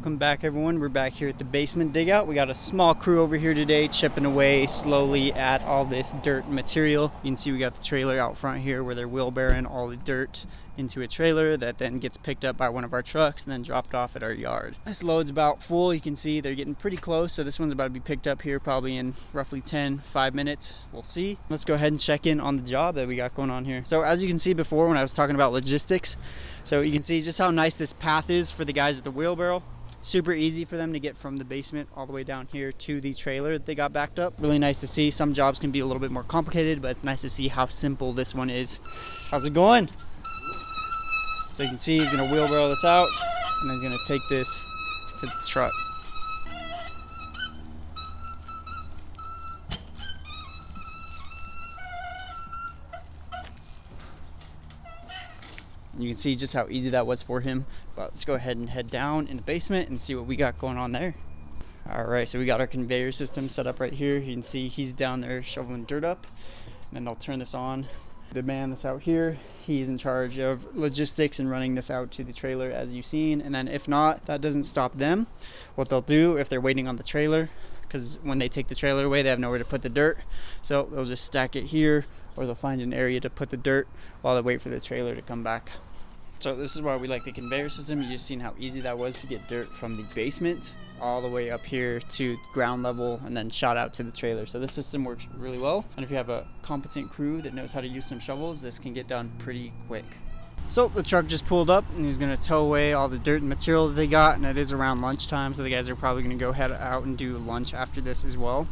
Welcome back, everyone. We're back here at the basement dig out. We got a small crew over here today chipping away slowly at all this dirt material. You can see we got the trailer out front here where they're wheelbarrowing all the dirt into a trailer that then gets picked up by one of our trucks and then dropped off at our yard. This load's about full. You can see they're getting pretty close, so this one's about to be picked up here probably in roughly 5 minutes. We'll see. Let's go ahead and check in on the job that we got going on here. So as you can see before when I was talking about logistics, so you can see just how nice this path is for the guys at the wheelbarrow. Super easy for them to get from the basement all the way down here to the trailer that they got backed up. Really nice to see. Some jobs can be a little bit more complicated, but it's nice to see how simple this one is. How's it going? So you can see he's going to wheelbarrow this out and he's going to take this to the truck. You can see just how easy that was for him. But let's go ahead and head down in the basement and see what we got going on there. All right, so we got our conveyor system set up right here. You can see he's down there shoveling dirt up, and then they'll turn this on. The man that's out here, he's in charge of logistics and running this out to the trailer as you've seen. And then if not, that doesn't stop them. What they'll do if they're waiting on the trailer, because when they take the trailer away, they have nowhere to put the dirt. So they'll just stack it here, or they'll find an area to put the dirt while they wait for the trailer to come back. So this is why we like the conveyor system. You just seen how easy that was to get dirt from the basement all the way up here to ground level and then shot out to the trailer. So this system works really well. And if you have a competent crew that knows how to use some shovels, this can get done pretty quick. So the truck just pulled up and he's gonna tow away all the dirt and material that they got, and it is around lunchtime, so the guys are probably gonna go head out and do lunch after this as well.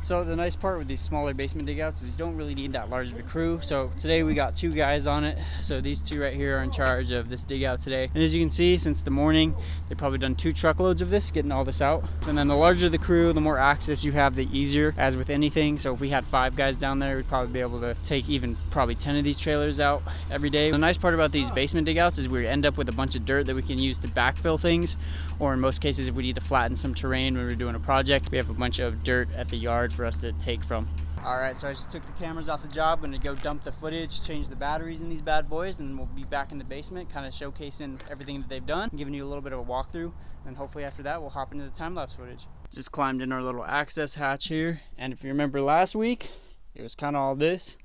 So the nice part with these smaller basement dig outs is you don't really need that large of a crew. So today we got 2 guys on it. So these 2 right here are in charge of this dig out today. And as you can see, since the morning, they've probably done 2 truckloads of this, getting all this out. And then the larger the crew, the more access you have, the easier, as with anything. So if we had 5 guys down there, we'd probably be able to take even probably 10 of these trailers out every day. The nice part about these basement dig outs is we end up with a bunch of dirt that we can use to backfill things. Or in most cases, if we need to flatten some terrain when we're doing a project, we have a bunch of dirt at the yard for us to take from. All right, so I just took the cameras off the job. I'm gonna go dump the footage, change the batteries in these bad boys, and then we'll be back in the basement kind of showcasing everything that they've done, giving you a little bit of a walkthrough, and hopefully after that we'll hop into the time-lapse footage. Just climbed in our little access hatch here, and if you remember last week, it was kind of all this.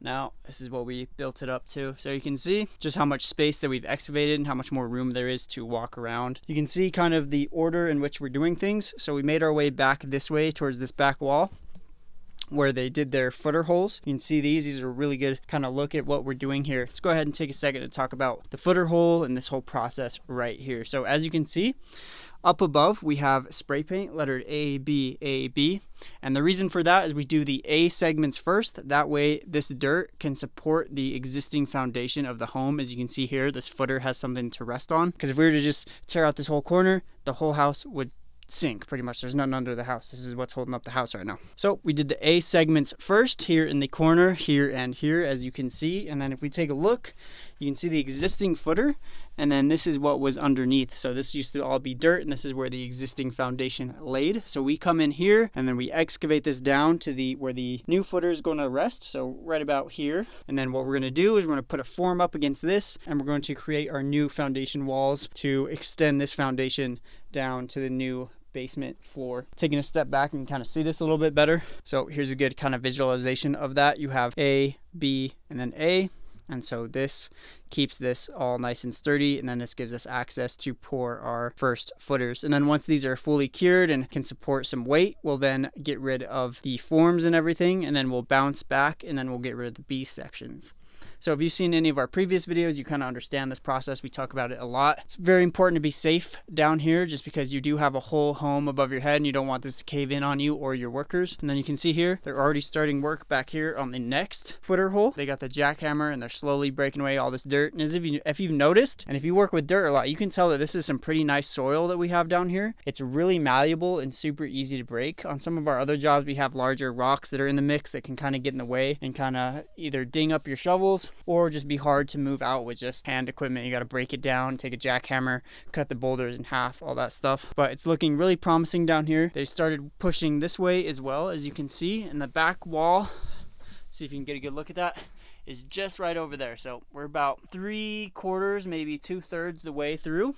Now this is what we built it up to. So you can see just how much space that we've excavated and how much more room there is to walk around. You can see kind of the order in which we're doing things. So we made our way back this way towards this back wall where they did their footer holes. You can see these are a really good kind of look at what we're doing here. Let's go ahead and take a second to talk about the footer hole and this whole process right here. So as you can see, up above, we have spray paint lettered A, B, A, B. And the reason for that is we do the A segments first. That way, this dirt can support the existing foundation of the home. As you can see here, this footer has something to rest on. Because if we were to just tear out this whole corner, the whole house would sink pretty much. There's nothing under the house. This is what's holding up the house right now. So we did the A segments first here in the corner, here and here, as you can see. And then if we take a look, you can see the existing footer, and then this is what was underneath. So this used to all be dirt, and this is where the existing foundation laid. So we come in here and then we excavate this down to where the new footer is going to rest, so right about here. And then what we're going to do is we're going to put a form up against this, and we're going to create our new foundation walls to extend this foundation down to the new basement floor. Taking a step back and kind of see this a little bit better. So here's a good kind of visualization of that. You have A, B, and then A. And so this keeps this all nice and sturdy, and then this gives us access to pour our first footers. And then once these are fully cured and can support some weight, we'll then get rid of the forms and everything, and then we'll bounce back, and then we'll get rid of the B sections. So if you've seen any of our previous videos, you kind of understand this process. We talk about it a lot. It's very important to be safe down here just because you do have a whole home above your head and you don't want this to cave in on you or your workers. And then you can see here, they're already starting work back here on the next footer hole. They got the jackhammer and they're slowly breaking away all this dirt. And as if you've noticed, and if you work with dirt a lot, you can tell that this is some pretty nice soil that we have down here. It's really malleable and super easy to break. On some of our other jobs, we have larger rocks that are in the mix that can kind of get in the way and kind of either ding up your shovel shovels, or just be hard to move out with just hand equipment. You got to break it down, take a jackhammer, cut the boulders in half, all that stuff. But it's looking really promising down here. They started pushing this way as well, as you can see. In the back wall, see if you can get a good look at that, is just right over there. So we're about 3/4, maybe 2/3 the way through.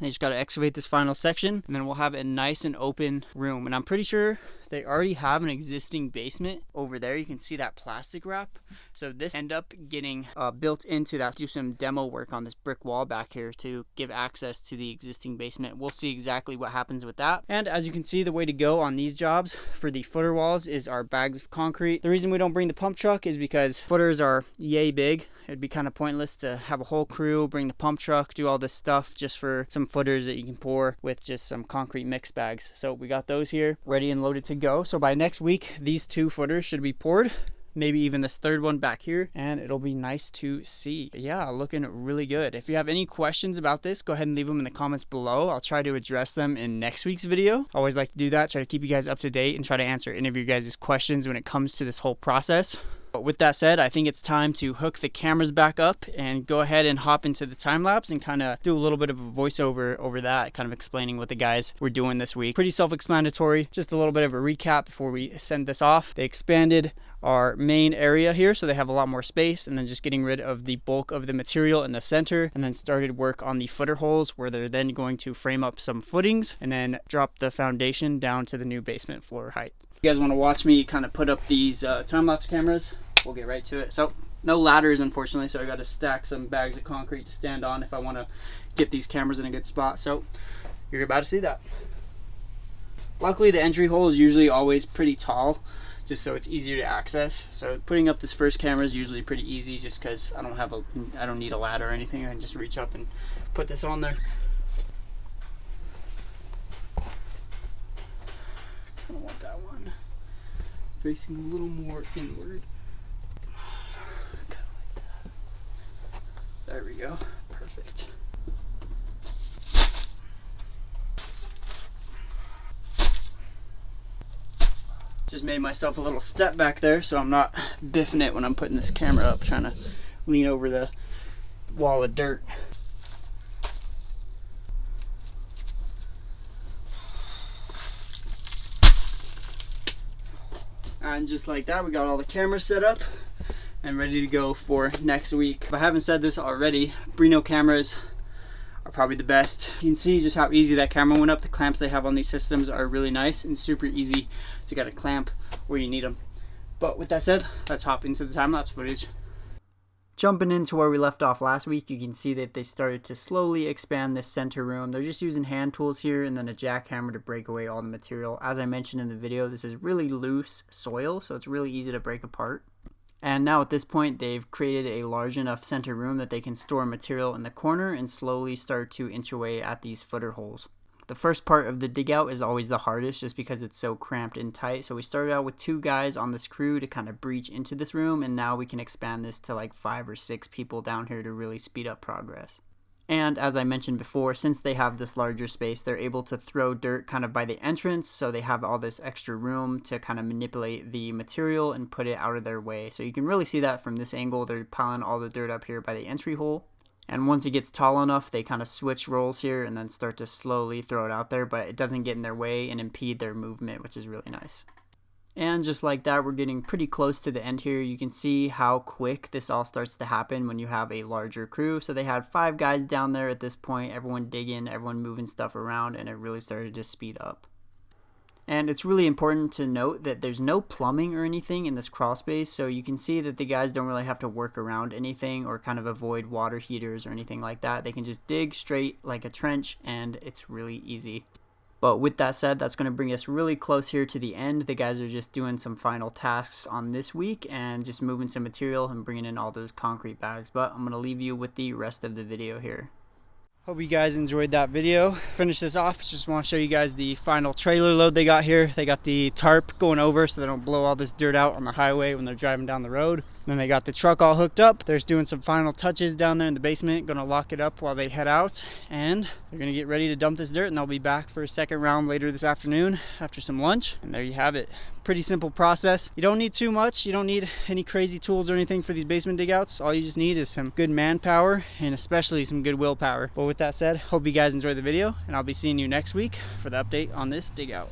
They just got to excavate this final section, and then we'll have a nice and open room. And I'm pretty sure they already have an existing basement over there. You can see that plastic wrap. So this end up getting built into that. Do some demo work on this brick wall back here to give access to the existing basement. We'll see exactly what happens with that. And as you can see, the way to go on these jobs for the footer walls is our bags of concrete. The reason we don't bring the pump truck is because footers are yay big. It'd be kind of pointless to have a whole crew, bring the pump truck, do all this stuff just for some footers that you can pour with just some concrete mix bags. So we got those here ready and loaded to go. So by next week, these 2 footers should be poured, maybe even this 3rd one back here, and it'll be nice to see. Yeah, looking really good. If you have any questions about this, go ahead and leave them in the comments below. I'll try to address them in next week's video. I always like to do that, try to keep you guys up to date and try to answer any of your guys' questions when it comes to this whole process. But with that said, I think it's time to hook the cameras back up and go ahead and hop into the time lapse and kind of do a little bit of a voiceover over that, kind of explaining what the guys were doing this week. Pretty self-explanatory. Just a little bit of a recap before we send this off. They expanded our main area here, so they have a lot more space, and then just getting rid of the bulk of the material in the center, and then started work on the footer holes, where they're then going to frame up some footings and then drop the foundation down to the new basement floor height. If you guys want to watch me kind of put up these time-lapse cameras, we'll get right to it. So no ladders, unfortunately, so I got to stack some bags of concrete to stand on if I want to get these cameras in a good spot. So you're about to see that. Luckily, the entry hole is usually always pretty tall, just so it's easier to access. So putting up this first camera is usually pretty easy, just because I don't need a ladder or anything. I can just reach up and put this on there. I don't want that one facing a little more inward. Kind of like that. There we go. Perfect. Just made myself a little step back there so I'm not biffing it when I'm putting this camera up, trying to lean over the wall of dirt. And just like that, we got all the cameras set up and ready to go for next week. If I haven't said this already, Brino cameras are probably the best. You can see just how easy that camera went up. The clamps they have on these systems are really nice and super easy to get a clamp where you need them. But with that said, let's hop into the time-lapse footage. Jumping into where we left off last week, you can see that they started to slowly expand this center room. They're just using hand tools here and then a jackhammer to break away all the material. As I mentioned in the video, this is really loose soil, so it's really easy to break apart. And now at this point, they've created a large enough center room that they can store material in the corner and slowly start to inch away at these footer holes. The first part of the dig out is always the hardest just because it's so cramped and tight. So we started out with 2 guys on this crew to kind of breach into this room, and now we can expand this to like 5 or 6 people down here to really speed up progress. And as I mentioned before, since they have this larger space, they're able to throw dirt kind of by the entrance, so they have all this extra room to kind of manipulate the material and put it out of their way. So you can really see that from this angle. They're piling all the dirt up here by the entry hole. And once it gets tall enough, they kind of switch roles here and then start to slowly throw it out there, but it doesn't get in their way and impede their movement, which is really nice. And just like that, we're getting pretty close to the end here. You can see how quick this all starts to happen when you have a larger crew. So they had 5 guys down there at this point, everyone digging, everyone moving stuff around, and it really started to speed up. And it's really important to note that there's no plumbing or anything in this crawl space, so you can see that the guys don't really have to work around anything or kind of avoid water heaters or anything like that. They can just dig straight like a trench, and it's really easy. But with that said, that's going to bring us really close here to the end. The guys are just doing some final tasks on this week and just moving some material and bringing in all those concrete bags. But I'm going to leave you with the rest of the video here. Hope you guys enjoyed that video. Finish this off, just want to show you guys the final trailer load they got here. They got the tarp going over so they don't blow all this dirt out on the highway when they're driving down the road. Then they got the truck all hooked up. They're just doing some final touches down there in the basement, gonna lock it up while they head out, and they're gonna get ready to dump this dirt, and they'll be back for a second round later this afternoon after some lunch. And there you have it. Pretty simple process. You don't need too much. You don't need any crazy tools or anything for these basement dig outs. All you just need is some good manpower and especially some good willpower. But with that said, hope you guys enjoyed the video, and I'll be seeing you next week for the update on this dig out.